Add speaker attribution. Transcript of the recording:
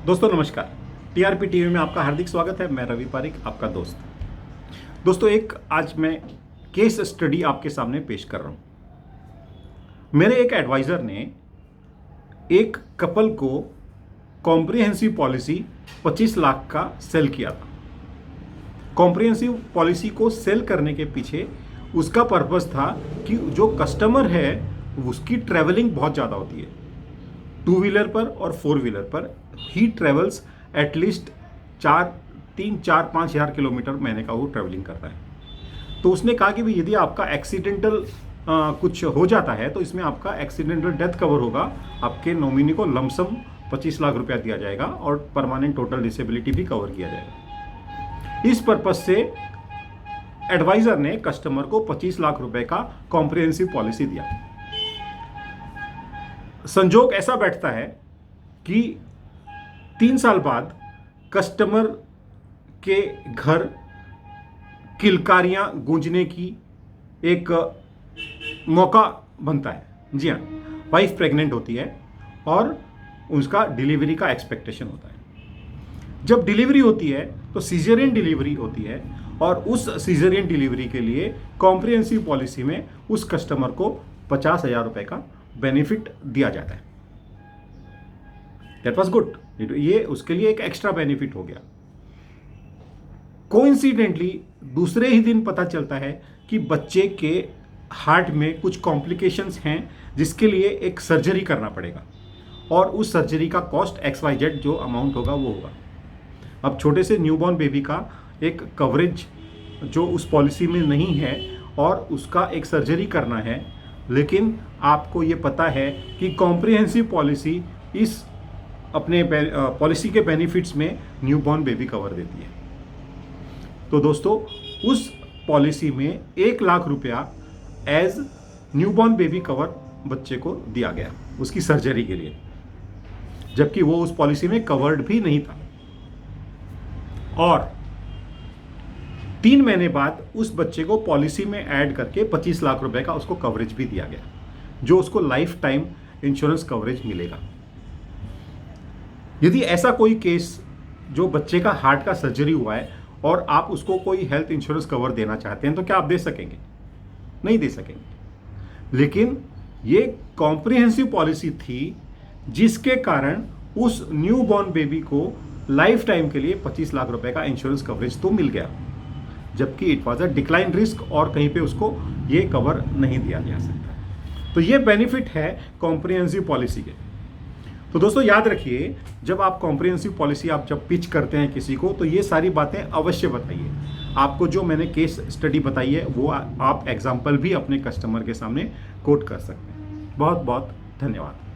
Speaker 1: दोस्तों नमस्कार। TRP TV में आपका हार्दिक स्वागत है। मैं रवि पारिक, आपका दोस्त। दोस्तों एक आज मैं केस स्टडी आपके सामने पेश कर रहा हूं। मेरे एक एडवाइज़र ने एक कपल को कॉम्प्रिहेंसिव पॉलिसी 25 लाख का सेल किया था। कॉम्प्रिहेंसिव पॉलिसी को सेल करने के पीछे उसका पर्पस था कि जो कस्टमर है उसकी ट्रैवलिंग बहुत ज़्यादा होती है। 2 व्हीलर पर और 4 व्हीलर पर ही ट्रेवल्स एटलीस्ट 3-4-5 हज़ार किलोमीटर महीने का वो ट्रैवलिंग करता है। तो उसने कहा कि भाई यदि आपका एक्सीडेंटल कुछ हो जाता है तो इसमें आपका एक्सीडेंटल डेथ कवर होगा। आपके नॉमिनी को लमसम 25 लाख रुपया दिया जाएगा और परमानेंट टोटल डिसेबिलिटी भी कवर किया जाएगा। इस पर्पज से एडवाइजर ने कस्टमर को 25 लाख रुपए का कॉम्प्रिहेंसिव पॉलिसी दिया। संजोग ऐसा बैठता है कि 3 साल बाद कस्टमर के घर किलकारियां गूंजने की एक मौका बनता है। जी हाँ, वाइफ प्रेग्नेंट होती है और उसका डिलीवरी का एक्सपेक्टेशन होता है। जब डिलीवरी होती है तो सीजरियन डिलीवरी होती है और उस सीजरियन डिलीवरी के लिए कॉम्प्रिहेंसिव पॉलिसी में उस कस्टमर को 50,000 रुपए का बेनिफिट दिया जाता है। That was good. ये उसके लिए एक एक्स्ट्रा बेनिफिट हो गया। कोइंसिडेंटली दूसरे ही दिन पता चलता है कि बच्चे के हार्ट में कुछ कॉम्प्लिकेशंस हैं जिसके लिए एक सर्जरी करना पड़ेगा और उस सर्जरी का कॉस्ट XYZ जो अमाउंट होगा वो होगा। अब छोटे से न्यूबॉर्न बेबी का एक कवरेज जो उस पॉलिसी में नहीं है और उसका एक सर्जरी करना है, लेकिन आपको ये पता है कि कॉम्प्रिहेंसिव पॉलिसी इस अपने पॉलिसी के बेनिफिट्स में न्यूबॉर्न बेबी कवर देती है। तो दोस्तों उस पॉलिसी में 1 लाख रुपया एज न्यूबॉर्न बेबी कवर बच्चे को दिया गया उसकी सर्जरी के लिए, जबकि वो उस पॉलिसी में कवर्ड भी नहीं था। और 3 महीने बाद उस बच्चे को पॉलिसी में ऐड करके 25 लाख रुपए का उसको कवरेज भी दिया गया, जो उसको लाइफ टाइम इंश्योरेंस कवरेज मिलेगा। यदि ऐसा कोई केस जो बच्चे का हार्ट का सर्जरी हुआ है और आप उसको कोई हेल्थ इंश्योरेंस कवर देना चाहते हैं तो क्या आप दे सकेंगे? नहीं दे सकेंगे। लेकिन ये कॉम्प्रिहेंसिव पॉलिसी थी जिसके कारण उस न्यूबॉर्न बेबी को लाइफ टाइम के लिए 25 लाख रुपए का इंश्योरेंस कवरेज तो मिल गया, जबकि it was a decline risk और कहीं पे उसको ये कवर नहीं दिया जा सकता। तो ये बेनिफिट है कॉम्प्रिहेंसिव पॉलिसी के। तो दोस्तों याद रखिए, जब आप कॉम्प्रिहेंसिव पॉलिसी आप जब पिच करते हैं किसी को तो ये सारी बातें अवश्य बताइए। आपको जो मैंने केस स्टडी बताई है वो आप एग्जाम्पल भी अपने कस्टमर के सामने कोट कर सकते हैं। बहुत बहुत धन्यवाद।